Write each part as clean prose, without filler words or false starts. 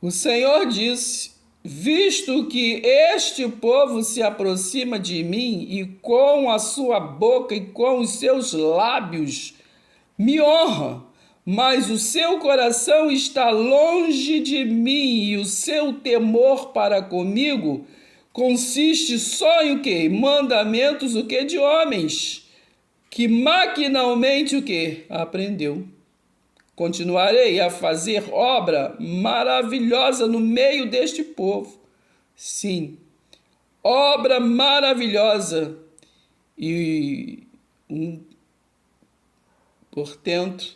O Senhor disse: visto que este povo se aproxima de mim e com a sua boca e com os seus lábios me honra, mas o seu coração está longe de mim e o seu temor para comigo consiste só em o quê? Mandamentos o quê? De homens, que maquinalmente o quê? Aprendeu. Continuarei a fazer obra maravilhosa no meio deste povo. Sim, obra maravilhosa e um portento,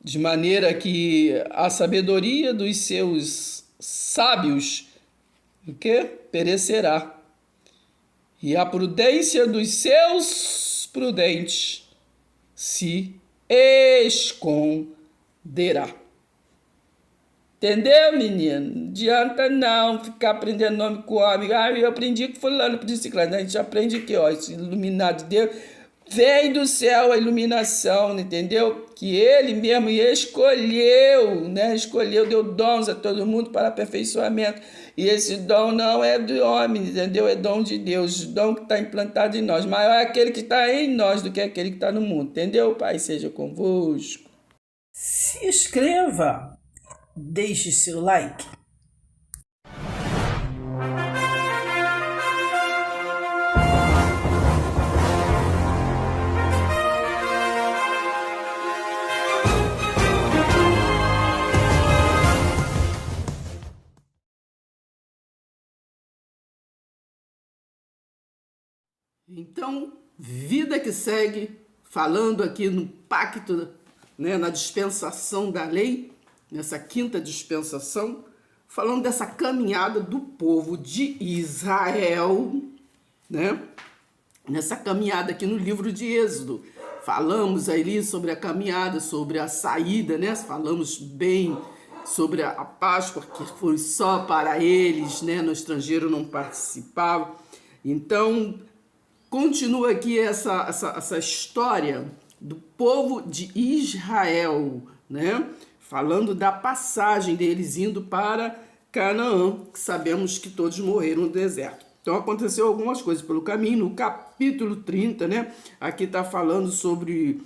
de maneira que a sabedoria dos seus sábios o que? Perecerá, e a prudência dos seus prudentes se esconderá. Entendeu, menino? Não adianta não ficar aprendendo nome com homem. Ah, eu aprendi com fulano, por ciclano. A gente aprende aqui, ó, esse iluminado de Deus. Vem do céu a iluminação, entendeu? Que ele mesmo escolheu, né? Escolheu, deu dons a todo mundo para aperfeiçoamento. E esse dom não é do homem, entendeu? É dom de Deus, o dom que está implantado em nós. Maior é aquele que está em nós do que aquele que está no mundo, entendeu? Pai seja convosco. Se inscreva, deixe seu like. Então, vida que segue, falando aqui no pacto, né, na dispensação da lei, nessa quinta dispensação, falando dessa caminhada do povo de Israel, né? Nessa caminhada aqui no livro de Êxodo. Falamos ali sobre a caminhada, sobre a saída, né? Falamos bem sobre a Páscoa, que foi só para eles, né? No estrangeiro não participava. Então, continua aqui essa história do povo de Israel, né? Falando da passagem deles indo para Canaã, que sabemos que todos morreram no deserto. Então aconteceu algumas coisas pelo caminho. No capítulo 30, né? Aqui está falando sobre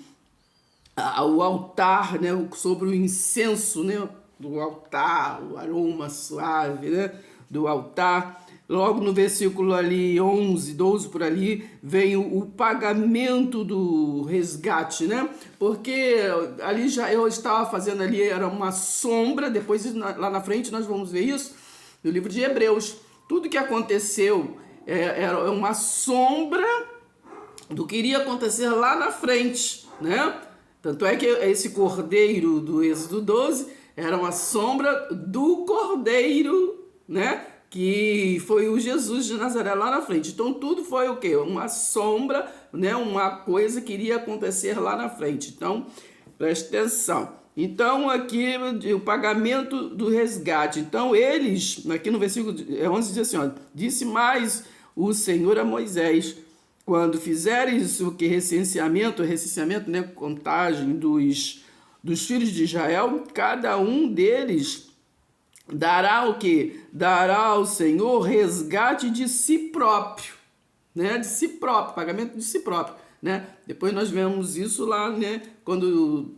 o altar, né? Sobre o incenso, né? Do altar, o aroma suave, né? Do altar. Logo no versículo ali 11, 12 por ali, vem o pagamento do resgate, né? Porque ali já eu estava fazendo ali, era uma sombra, depois lá na frente nós vamos ver isso, no livro de Hebreus. Tudo que aconteceu era uma sombra do que iria acontecer lá na frente, né? Tanto é que esse cordeiro do Êxodo 12 era uma sombra do cordeiro, né? Que foi o Jesus de Nazaré lá na frente. Então tudo foi o quê? Uma sombra, né? Uma coisa que iria acontecer lá na frente. Então, preste atenção. Então aqui o pagamento do resgate. Então eles, aqui no versículo 11 diz assim, ó, disse mais o Senhor a Moisés, quando fizeres o que recenseamento, né? Contagem dos filhos de Israel, cada um deles dará o quê? Dará ao Senhor resgate de si próprio, né? De si próprio, pagamento de si próprio, né? Depois nós vemos isso lá, né? Quando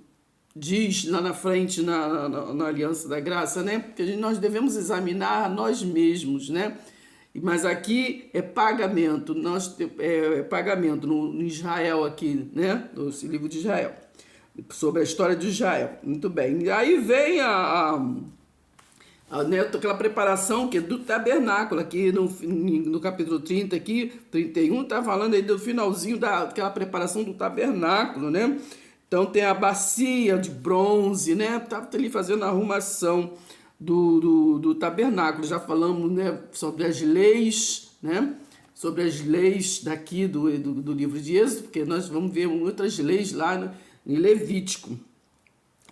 diz lá na frente, na Aliança da Graça, né? Que nós devemos examinar nós mesmos, né? Mas aqui é pagamento, pagamento no Israel aqui, né? No livro de Israel, sobre a história de Israel. Muito bem. E aí vem aquela preparação que é do tabernáculo, aqui no capítulo 30, aqui, 31, está falando aí do finalzinho daquela preparação do tabernáculo, né? Então tem a bacia de bronze, né? Tá ali fazendo a arrumação do tabernáculo. Já falamos, né, sobre as leis, né? Sobre as leis daqui do livro de Êxodo, porque nós vamos ver outras leis lá em Levítico,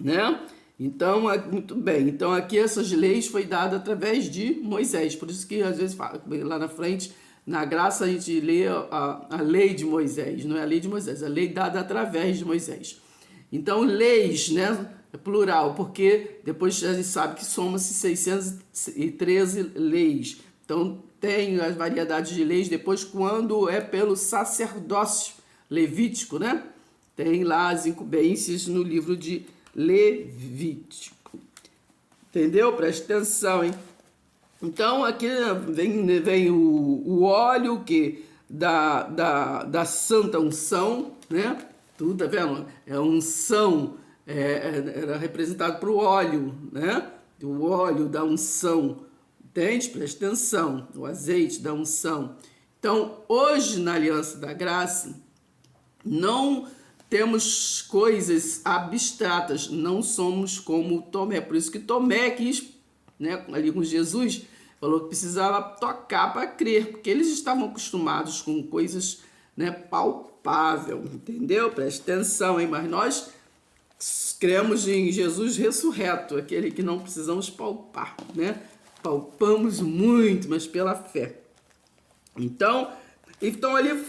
né? Então, muito bem. Então, aqui essas leis foi dada através de Moisés. Por isso que, às vezes, lá na frente, na graça, a gente lê a lei de Moisés. Não é a lei de Moisés, é a lei dada através de Moisés. Então, leis, né? É plural, porque depois a gente sabe que soma-se 613 leis. Então, tem as variedades de leis depois quando é pelo sacerdócio levítico, né? Tem lá as incumbências no livro de Levítico. Entendeu? Presta atenção, hein? Então, aqui vem o óleo que da santa unção, né? Tudo, tá vendo? É unção, era representado para o óleo, né? O óleo da unção, entende? Presta atenção, o azeite da unção. Então, hoje na Aliança da Graça, não temos coisas abstratas, não somos como Tomé. Por isso que Tomé quis, né, ali com Jesus, falou que precisava tocar para crer, porque eles estavam acostumados com coisas, né, palpável, entendeu? Presta atenção, hein? Mas nós cremos em Jesus ressurreto, aquele que não precisamos palpar, né? Palpamos muito, mas pela fé. Então ali,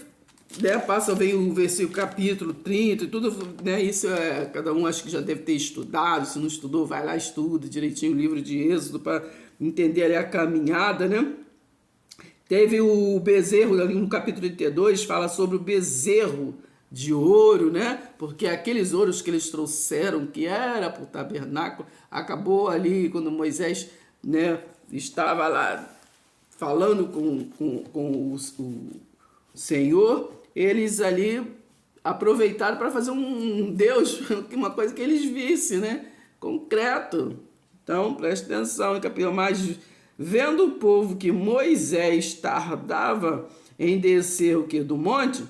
né, vem o versículo, capítulo 30 e tudo, né? Isso cada um acho que já deve ter estudado. Se não estudou, vai lá, estuda direitinho o livro de Êxodo para entender ali a caminhada, né? Teve o bezerro, ali no capítulo 32, fala sobre o bezerro de ouro, né? Porque aqueles ouros que eles trouxeram, que era para o tabernáculo, acabou ali quando Moisés, né, estava lá falando com o Senhor, eles ali aproveitaram para fazer um Deus, uma coisa que eles vissem, né? Concreto. Então, preste atenção, capítulo mais. Vendo o povo que Moisés tardava em descer o que do monte,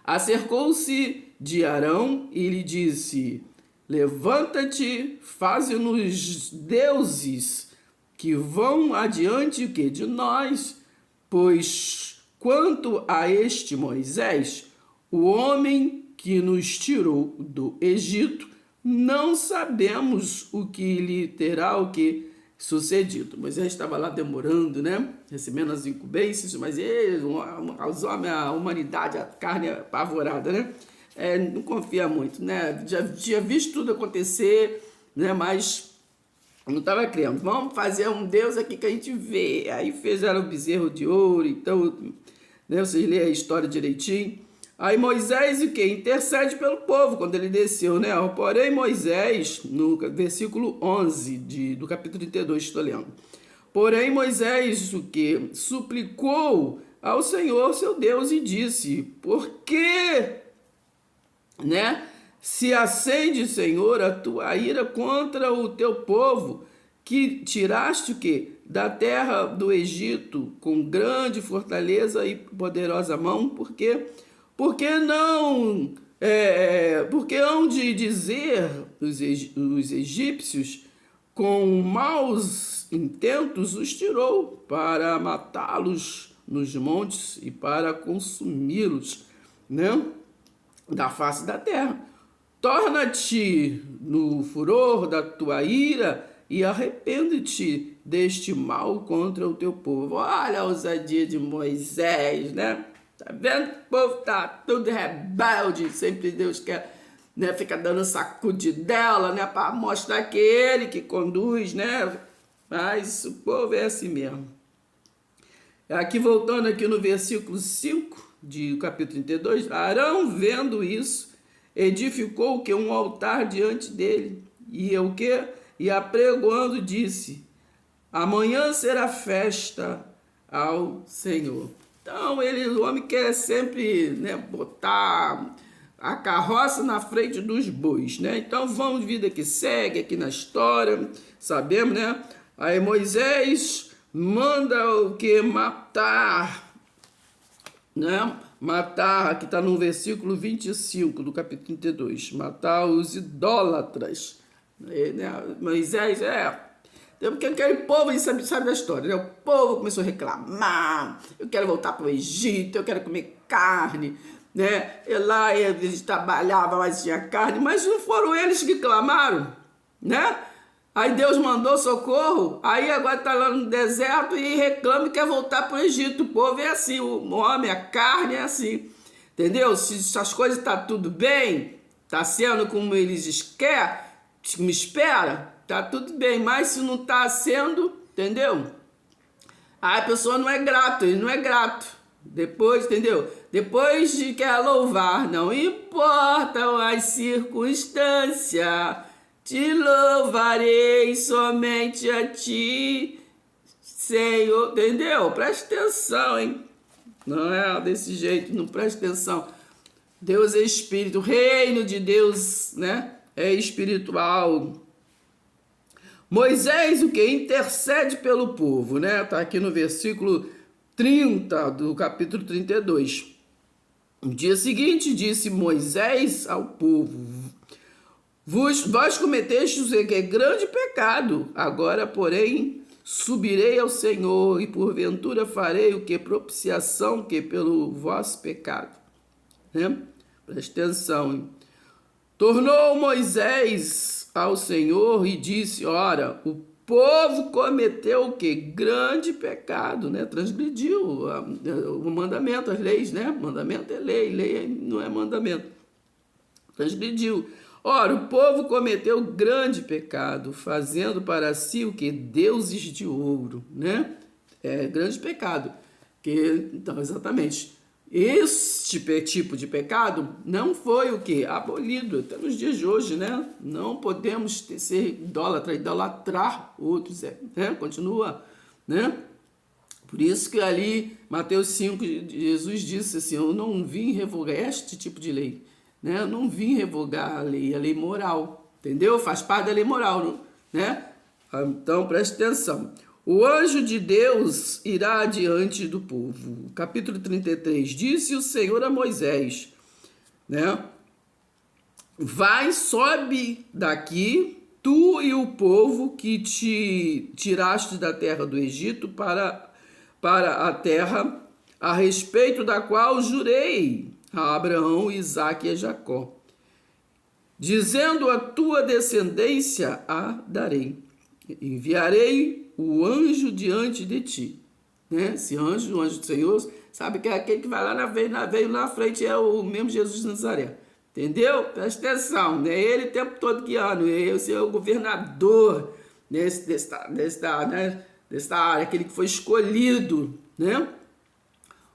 acercou-se de Arão e lhe disse: levanta-te, faze-nos deuses que vão adiante o que de nós, pois quanto a este Moisés, o homem que nos tirou do Egito, não sabemos o que lhe terá o que sucedido. Moisés estava lá demorando, né? Recebendo as incumbências, mas ele, os homens, a humanidade, a carne apavorada, né? Não confia muito, né? Já tinha visto tudo acontecer, né? Mas não estava crendo. Vamos fazer um Deus aqui que a gente vê. Aí fizeram o bezerro de ouro, então, né? Vocês lêem a história direitinho. Aí Moisés, o que? Intercede pelo povo quando ele desceu, né? Porém, Moisés, no versículo 11 do capítulo 32, estou lendo. Porém, Moisés, o que? Suplicou ao Senhor, seu Deus, e disse: por que, né? Se acende, Senhor, a tua ira contra o teu povo, que tiraste o que? Da terra do Egito, com grande fortaleza e poderosa mão, porque não, porque hão de dizer os egípcios, com maus intentos os tirou para matá-los nos montes e para consumi-los, né, da face da terra. Torna-te no furor da tua ira e arrepende-te deste mal contra o teu povo. Olha a ousadia de Moisés, né? Tá vendo? O povo tá tudo rebelde, sempre Deus quer, né, fica dando sacudidela, né, para mostrar que é ele que conduz, né? Mas o povo é assim mesmo. Aqui, voltando aqui no versículo 5 do capítulo 32, Arão, vendo isso, edificou o que? Um altar diante dele, e o que? E apregoando disse: amanhã será festa ao Senhor. Então, o homem quer sempre, né, botar a carroça na frente dos bois, né? Então, vamos, vida que segue aqui na história, sabemos, né? Aí Moisés manda o que? Matar, né? Matar, aqui está no versículo 25 do capítulo 32, matar os idólatras. Né? Moisés, porque aquele povo sabe da história, né? O povo começou a reclamar: eu quero voltar para o Egito, eu quero comer carne, né? E lá eles trabalhavam, mas tinha carne, mas não foram eles que clamaram, né? Aí Deus mandou socorro, aí agora está lá no deserto e reclama e quer voltar para o Egito. O povo é assim, o homem, a carne é assim, entendeu? Se as coisas estão tudo bem, está sendo como eles querem, me espera, tá tudo bem, mas se não tá sendo, entendeu? Aí a pessoa não é grato, ele não é grato. Depois, entendeu? Depois de quer louvar, não importam as circunstâncias, te louvarei somente a ti, Senhor, entendeu? Presta atenção, hein? Não é desse jeito, não presta atenção. Deus é espírito, o reino de Deus, né? É espiritual. Moisés, o que? Intercede pelo povo, né? Tá aqui no versículo 30 do capítulo 32. No dia seguinte, disse Moisés ao povo: vós cometestes o que é grande pecado, agora, porém, subirei ao Senhor e porventura farei o que? Propiciação que pelo vosso pecado. Né? Presta atenção, hein? Tornou Moisés ao Senhor e disse: ora, o povo cometeu o que? Grande pecado, né? Transgrediu o mandamento, as leis, né? Mandamento é lei, lei não é mandamento. Transgrediu. Ora, o povo cometeu grande pecado, fazendo para si o que? Deuses de ouro, né? É grande pecado. Então, exatamente. Este tipo de pecado não foi o que? Abolido até nos dias de hoje, né? Não podemos ser idólatra, idolatrar outros, né? Continua, né? Por isso que ali, Mateus 5, Jesus disse assim: eu não vim revogar este tipo de lei, né? Eu não vim revogar a lei moral, entendeu? Faz parte da lei moral, né? Então, preste atenção. O anjo de Deus irá adiante do povo. Capítulo 33. Disse o Senhor a Moisés, né? Vai, sobe daqui, tu e o povo que te tiraste da terra do Egito para a terra a respeito da qual jurei a Abraão, Isaque e a Jacó, dizendo: a tua descendência a darei. Enviarei o anjo diante de ti. Né? Esse anjo, o anjo do Senhor, sabe que é aquele que vai lá veio na frente, é o mesmo Jesus de Nazaré. Entendeu? Presta atenção, né? Ele o tempo todo guiando, ele é o governador desta área, aquele que foi escolhido, né?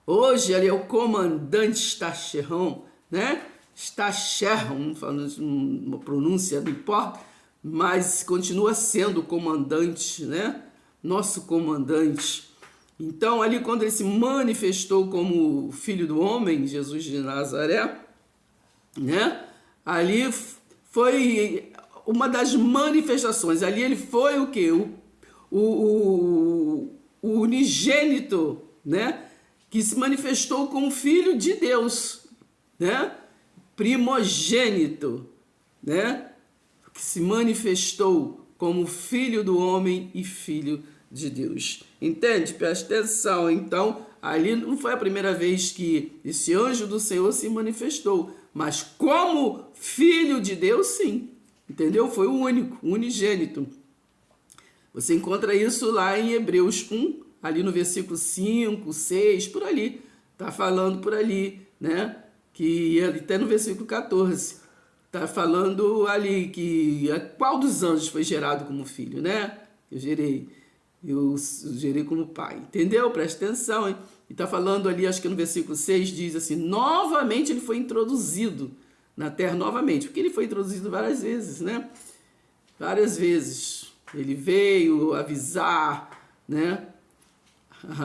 Hoje ele é o comandante Stacherron, né? Stacherron, falando uma pronúncia, não importa, mas continua sendo o comandante, né? Nosso comandante. Então, ali quando ele se manifestou como filho do homem, Jesus de Nazaré, né? Ali foi uma das manifestações. Ali ele foi o quê? O unigênito, né? Que se manifestou como filho de Deus, né? Primogênito, né? Que se manifestou como filho do homem e filho de Deus. Entende? Presta atenção. Então, ali não foi a primeira vez que esse anjo do Senhor se manifestou, mas como filho de Deus, sim. Entendeu? Foi o único, o unigênito. Você encontra isso lá em Hebreus 1, ali no versículo 5, 6, por ali. Está falando por ali, né? Que até no versículo 14. Está falando ali que qual dos anjos foi gerado como filho, né? Eu gerei como pai. Entendeu? Presta atenção, hein? E está falando ali, acho que no versículo 6, diz assim: novamente ele foi introduzido na terra, novamente. Porque ele foi introduzido várias vezes, né? Várias vezes. Ele veio avisar, né?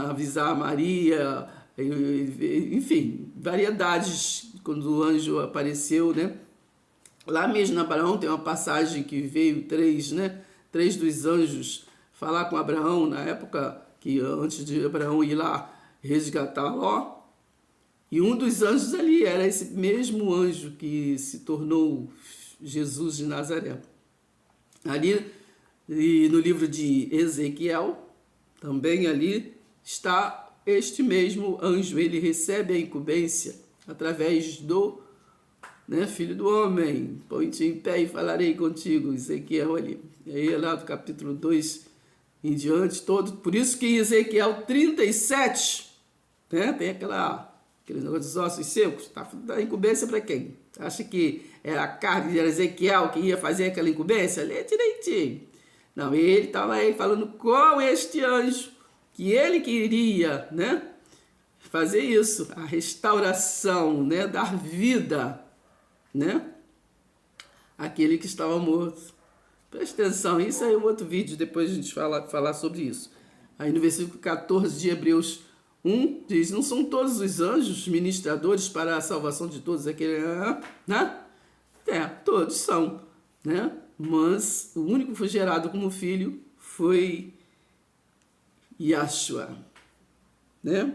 Avisar a Maria, enfim, variedades quando o anjo apareceu, né? Lá mesmo na Abraão tem uma passagem que veio três dos anjos falar com Abraão na época que antes de Abraão ir lá resgatar Ló. E um dos anjos ali era esse mesmo anjo que se tornou Jesus de Nazaré. Ali e no livro de Ezequiel, também ali está este mesmo anjo. Ele recebe a incumbência através do filho do homem. Põe-te em pé e falarei contigo. Ezequiel ali. E aí lá do capítulo 2 em diante, todo. Por isso que Ezequiel 37, né, tem aquele negócio dos ossos secos. Tá, dá incumbência para quem? Acha que era a carne de Ezequiel que ia fazer aquela incumbência? Lê direitinho. Não, ele estava aí falando com este anjo, que ele queria, né, fazer isso, a restauração, né, dar vida, né, àquele que estava morto. Presta atenção, isso aí é um outro vídeo, depois a gente falar sobre isso. Aí no versículo 14 de Hebreus 1, diz, não são todos os anjos ministradores para a salvação de todos aqueles, né? Todos são, né? Mas o único que foi gerado como filho foi Yahshua, né?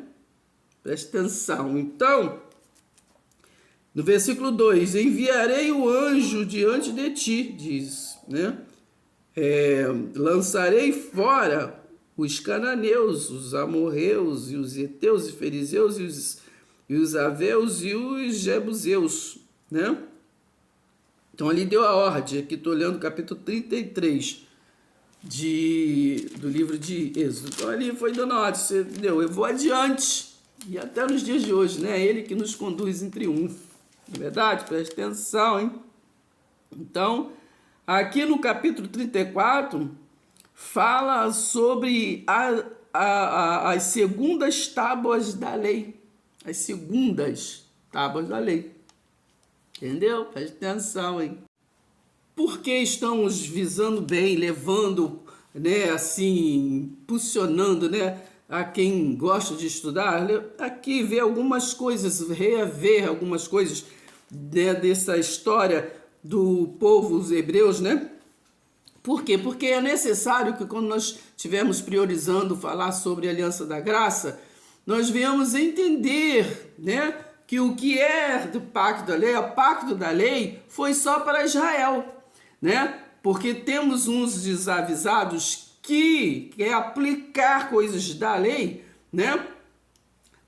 Presta atenção. Então, no versículo 2, enviarei o anjo diante de ti, diz, né? Lançarei fora os cananeus, os amorreus, e os heteus, e fariseus, e os aveus, e os jebuseus, né? Então, ali deu a ordem, aqui estou olhando o capítulo 33 do livro de Êxodo. Então, ali foi dando a ordem, entendeu? Eu vou adiante, e até nos dias de hoje, né? É ele que nos conduz em triunfo. Não é verdade? Presta atenção, hein? Então, aqui no capítulo 34, fala sobre as segundas tábuas da lei. As segundas tábuas da lei. Entendeu? Preste atenção, hein? Porque estamos visando bem, levando, né, assim, impulsionando, né, a quem gosta de estudar, aqui ver algumas coisas, rever algumas coisas, né, dessa história do povo, os hebreus, né? Por quê? Porque é necessário que quando nós estivermos priorizando falar sobre a Aliança da Graça, nós venhamos entender, né, que o que é do pacto da lei, o pacto da lei foi só para Israel, né? Porque temos uns desavisados que quer aplicar coisas da lei, né,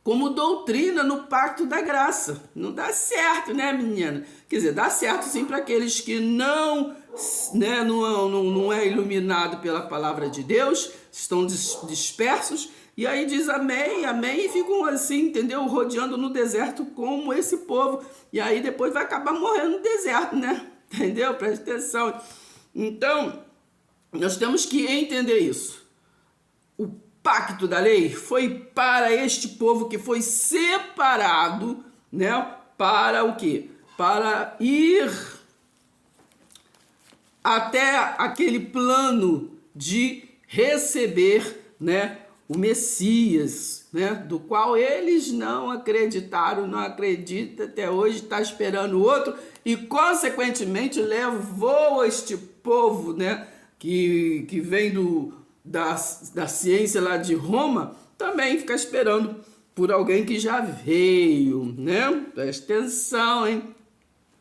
como doutrina no pacto da graça. Não dá certo, né, menina? Quer dizer, dá certo sim para aqueles que não, né, não é iluminado pela palavra de Deus, estão dispersos, e aí diz amém, amém, e ficam assim, entendeu? Rodeando no deserto como esse povo. E aí depois vai acabar morrendo no deserto, né? Entendeu? Presta atenção. Então, nós temos que entender isso. O pacto da lei foi para este povo que foi separado, né? Para o quê? Para ir até aquele plano de receber, né, o Messias, né, do qual eles não acreditaram, não acreditam até hoje, está esperando outro, e consequentemente levou este povo, né, que vem da ciência lá de Roma, também ficar esperando por alguém que já veio, né? Presta atenção, hein?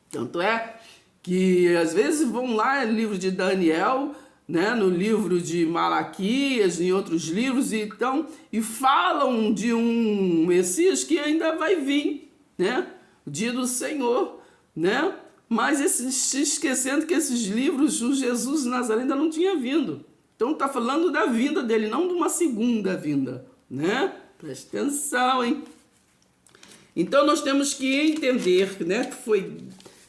Tanto é que às vezes vão lá no livro de Daniel, né, no livro de Malaquias, em outros livros, e falam de um Messias que ainda vai vir, né? O dia do Senhor, né? Mas se esquecendo que esses livros, o Jesus de Nazaré ainda não tinha vindo. Então está falando da vinda dele, não de uma segunda vinda, né? Presta atenção, hein? Então nós temos que entender, né, que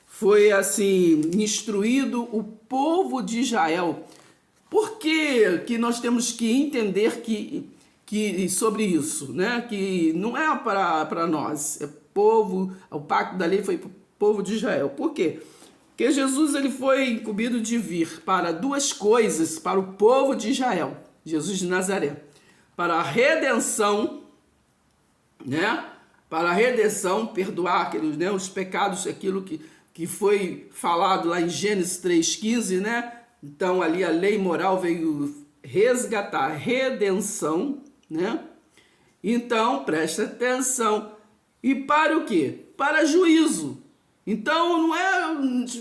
foi assim instruído o povo de Israel. Por que nós temos que entender que sobre isso, né? Que não é para nós, é povo, o pacto da lei foi para o povo de Israel. Por quê? Porque Jesus ele foi incumbido de vir para duas coisas para o povo de Israel, Jesus de Nazaré, para a redenção, né? Para a redenção, perdoar aqueles, né, os pecados, aquilo que foi falado lá em Gênesis 3,15, né? Então ali a lei moral veio resgatar, redenção, né? Então presta atenção. E para o quê? Para juízo. Então não é,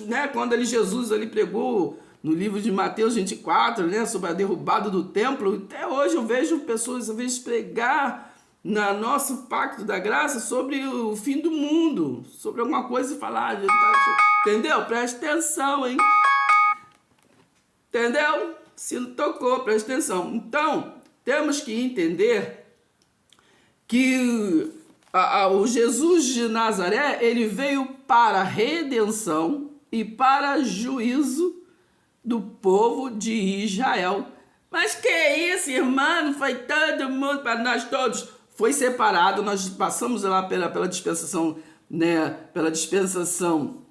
né, quando Jesus pregou no livro de Mateus 24, né, sobre a derrubada do templo, até hoje eu vejo pessoas às vezes pregar na nosso pacto da graça sobre o fim do mundo, sobre alguma coisa e falar, entendeu? Presta atenção, hein? Entendeu? Se não tocou, presta atenção. Então, temos que entender que o Jesus de Nazaré, ele veio para a redenção, e para juízo do povo de Israel. Mas que isso, irmão? Foi todo mundo, para nós todos. Foi separado, nós passamos lá pela dispensação, né? Pela dispensação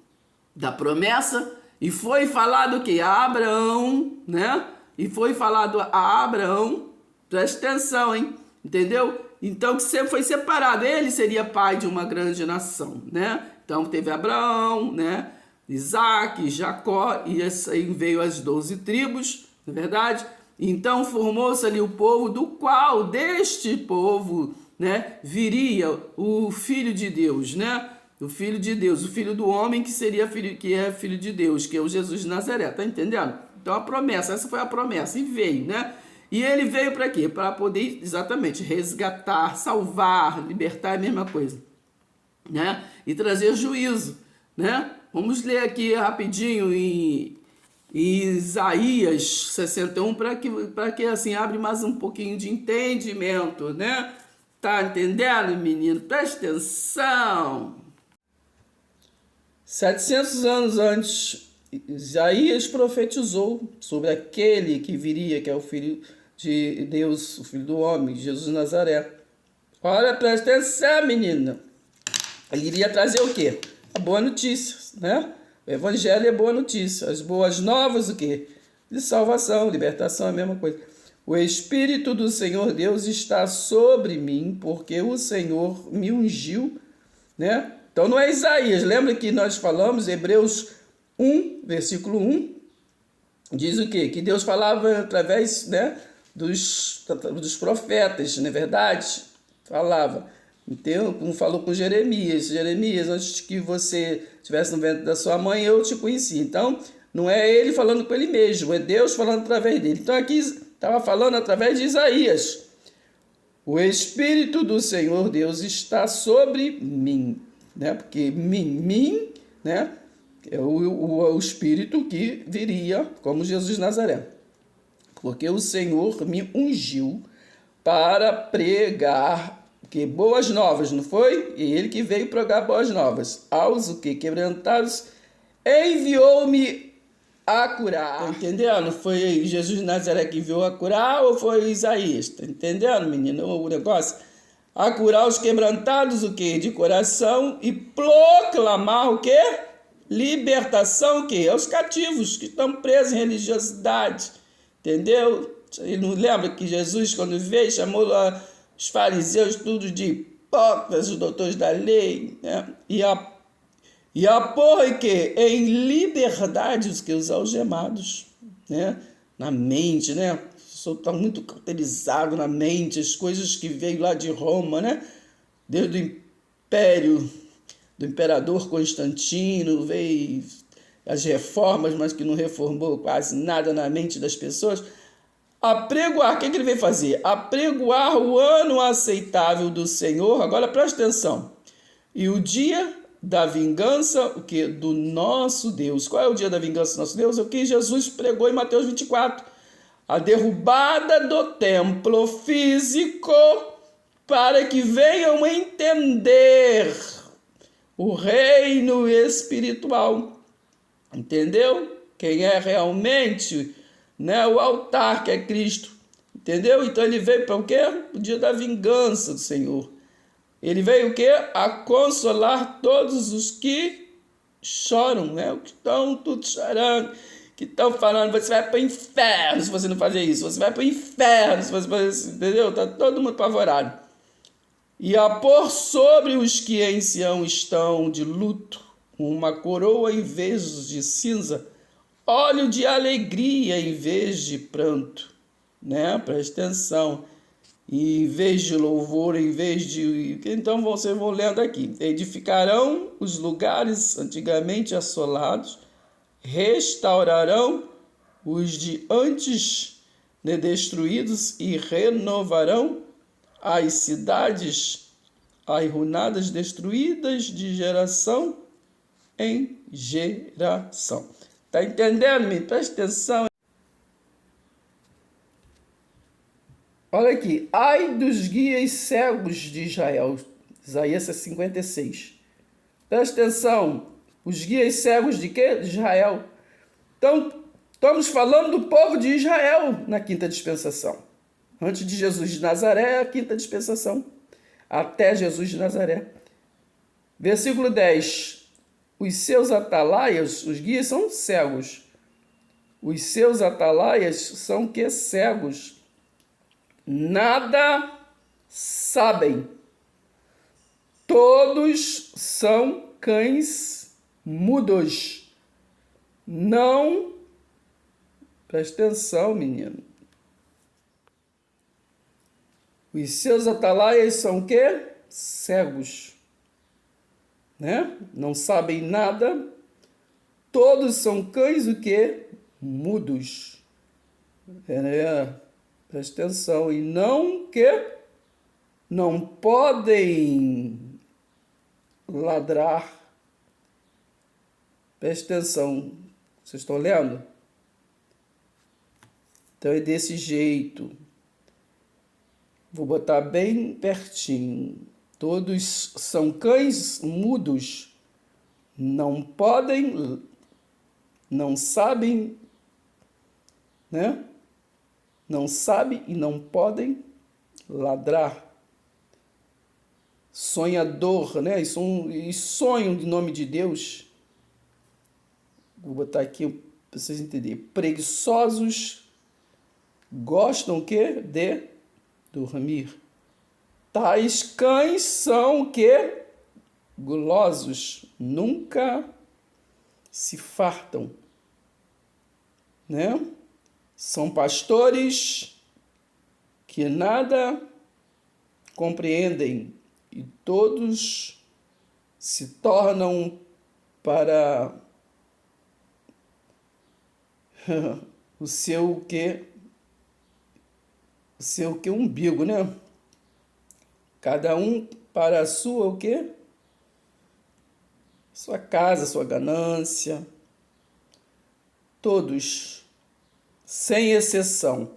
da promessa, e foi falado que a Abraão, né? E foi falado a Abraão, presta atenção, hein? Entendeu? Então, que sempre foi separado. Ele seria pai de uma grande nação, né? Então, teve Abraão, né? Isaac, Jacó, e aí veio as 12 tribos, não é verdade? Então, formou-se ali o povo, do qual, deste povo, né? Viria o Filho de Deus, né? O Filho de Deus, o Filho do homem que seria filho, que é Filho de Deus, que é o Jesus de Nazaré, tá entendendo? Então, a promessa, essa foi a promessa, e veio, né? E ele veio para quê? Para poder, exatamente, resgatar, salvar, libertar, é a mesma coisa, né? E trazer juízo, né? Vamos ler aqui rapidinho em Isaías 61, para que assim, abre mais um pouquinho de entendimento, né? Tá entendendo, menino? Presta atenção. 700 anos antes, Isaías profetizou sobre aquele que viria, que é o Filho de Deus, o Filho do homem, Jesus de Nazaré. Olha, presta atenção, menina. Ele iria trazer o quê? A boa notícia, né? O evangelho é boa notícia. As boas novas, o quê? De salvação, libertação, é a mesma coisa. O Espírito do Senhor Deus está sobre mim, porque o Senhor me ungiu, né? Então não é Isaías. Lembra que nós falamos, Hebreus 1, versículo 1, diz o quê? Que Deus falava através, né, dos profetas, não é verdade? Falava. Então, como falou com Jeremias, antes que você estivesse no ventre da sua mãe, eu te conheci. Então, não é ele falando com ele mesmo, é Deus falando através dele. Então, aqui estava falando através de Isaías. O Espírito do Senhor Deus está sobre mim, né? Porque mim, né? É o Espírito que viria como Jesus de Nazaré. Porque o Senhor me ungiu para pregar que boas novas, não foi? E ele que veio pregar boas novas. Aos o que? Quebrantados, enviou-me a curar. Tá entendendo? Foi Jesus de Nazaré que enviou a curar ou foi Isaías? Tá entendendo, menino? O negócio? A curar os quebrantados, o que? De coração, e proclamar o que? Libertação, o que? Aos cativos que estão presos em religiosidade. Entendeu? Ele não lembra que Jesus, quando veio, chamou lá os fariseus tudo de hipócritas, os doutores da lei, né? E a pôr que em liberdade os algemados, né? Na mente, né? O está muito cauterizado na mente, as coisas que veio lá de Roma, né? Desde o império do imperador Constantino, veio as reformas, mas que não reformou quase nada na mente das pessoas. Apregoar, o que ele veio fazer? Apregoar o ano aceitável do Senhor, agora presta atenção, e o dia da vingança, o que? Do nosso Deus. Qual é o dia da vingança do nosso Deus? É o que Jesus pregou em Mateus 24, a derrubada do templo físico, para que venham entender o reino espiritual, entendeu? Quem é realmente, né, o altar, que é Cristo, entendeu? Então ele veio para o quê? O dia da vingança do Senhor. Ele veio o quê? A consolar todos os que choram, né? Os que estão tudo chorando, que estão falando, você vai para o inferno se você não fazer isso, você vai para o inferno se você fazer isso, entendeu? Está todo mundo apavorado. E a pôr sobre os que em Sião estão de luto uma coroa em vez de cinza, óleo de alegria em vez de pranto, né? Presta atenção. E em vez de louvor, em vez de... Então vocês vão lendo aqui. Edificarão os lugares antigamente assolados, restaurarão os de antes, né, destruídos, e renovarão as cidades arruinadas, destruídas de geração em geração. Tá entendendo, me? Presta atenção. Olha aqui. Ai dos guias cegos de Israel. Isaías 56. Presta atenção. Os guias cegos de quê? De Israel. Então, estamos falando do povo de Israel na quinta dispensação. Antes de Jesus de Nazaré, é a quinta dispensação. Até Jesus de Nazaré. Versículo 10. Os seus atalaias, os guias são cegos. Os seus atalaias são que cegos. Nada sabem. Todos são cães mudos. Não. Presta atenção, menino. Os seus atalaias são o quê? Cegos. Né? Não sabem nada. Todos são cães o quê? Mudos. Presta atenção. E não que não podem ladrar. Presta atenção. Vocês estão lendo? Então é desse jeito. Vou botar bem pertinho. Todos são cães mudos. Não podem, não sabem, né? Não sabem e não podem ladrar. Sonhador, né? E sonham de nome de Deus. Vou botar aqui para vocês entenderem. Preguiçosos gostam o quê? De dormir. Tais cães são o quê? Gulosos. Nunca se fartam. Né? São pastores que nada compreendem e todos se tornam para o seu quê? O seu quê? Umbigo, né? Cada um para a sua o quê? Sua casa, sua ganância. Todos, sem exceção.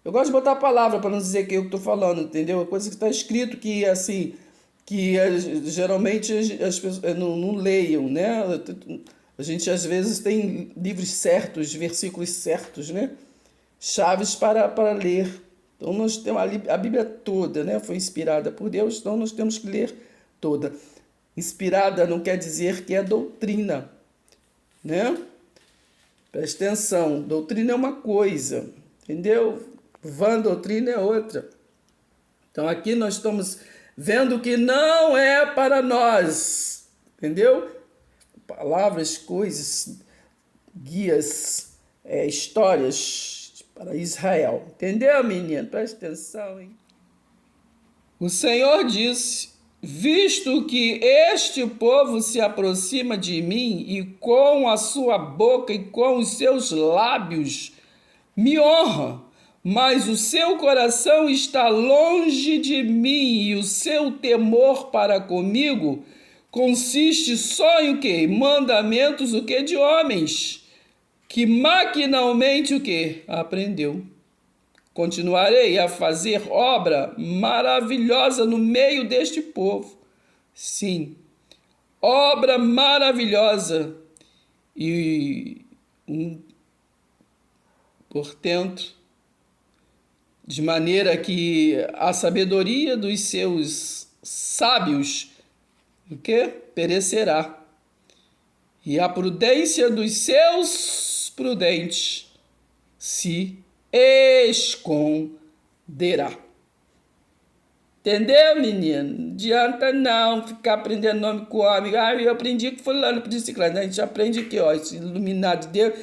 Eu gosto de botar a palavra para não dizer que eu estou falando, entendeu? É coisa que está escrito que, assim, que geralmente as pessoas não leiam, né? A gente, às vezes, tem livros certos, versículos certos, né? Chaves para ler. Então, nós temos a Bíblia toda, né? Foi inspirada por Deus, então nós temos que ler toda. Inspirada não quer dizer que é doutrina, né? Presta atenção, doutrina é uma coisa, entendeu? Vã doutrina é outra. Então, aqui nós estamos vendo que não é para nós, entendeu? Palavras, coisas, guias, histórias para Israel. Entendeu, menino? Presta atenção, hein? O Senhor disse: visto que este povo se aproxima de mim e com a sua boca e com os seus lábios me honra, mas o seu coração está longe de mim e o seu temor para comigo consiste só em o quê? Mandamentos o quê? De homens, que maquinalmente o quê? Aprendeu. Continuarei a fazer obra maravilhosa no meio deste povo. Sim, obra maravilhosa. Portanto, de maneira que a sabedoria dos seus sábios o quê? Perecerá. E a prudência dos seus prudentes se esconderá. Entendeu, menino? Não adianta não ficar aprendendo nome com homem. Eu aprendi que fulano por ciclano. A gente aprende aqui, ó, esse iluminado de Deus.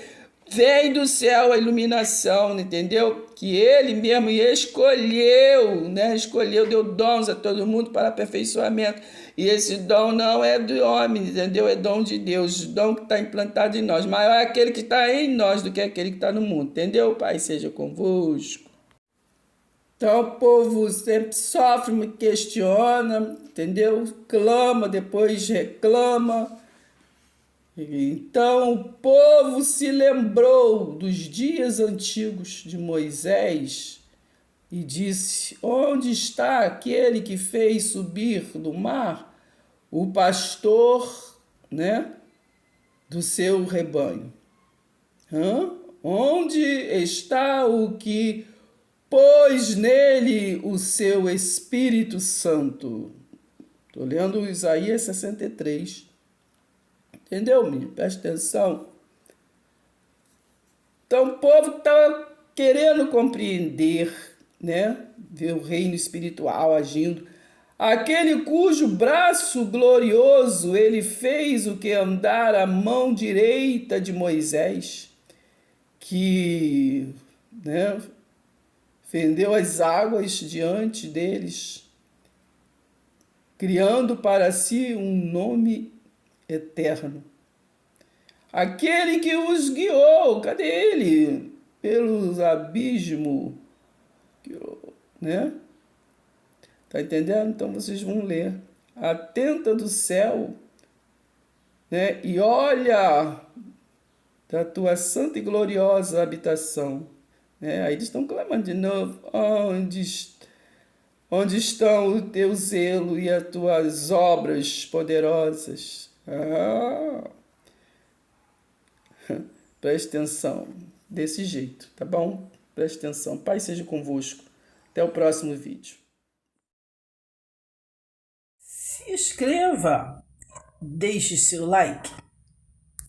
Vem do céu a iluminação, entendeu? Que ele mesmo escolheu, né? Escolheu, deu dons a todo mundo para aperfeiçoamento. E esse dom não é do homem, entendeu? É dom de Deus, o dom que está implantado em nós. Maior é aquele que está em nós do que aquele que está no mundo, entendeu? Pai seja convosco. Então o povo sempre sofre, me questiona, entendeu? Clama, depois reclama. Então o povo se lembrou dos dias antigos de Moisés e disse: onde está aquele que fez subir do mar o pastor, né? do seu rebanho. Onde está o que pôs nele o seu Espírito Santo? Estou lendo Isaías 63. Entendeu, menino? Presta atenção. Então o povo estava querendo compreender, né? Ver o reino espiritual agindo. Aquele cujo braço glorioso ele fez o que andar a mão direita de Moisés, que, né, fendeu as águas diante deles, criando para si um nome eterno. Aquele que os guiou, cadê ele? Pelos abismos, né? Tá entendendo? Então vocês vão ler. Atenta do céu, né? E olha da tua santa e gloriosa habitação. Né? Aí eles estão clamando de novo. Onde estão o teu zelo e as tuas obras poderosas? Preste atenção. Desse jeito, tá bom? Preste atenção. Paz seja convosco. Até o próximo vídeo. Se inscreva, deixe seu like.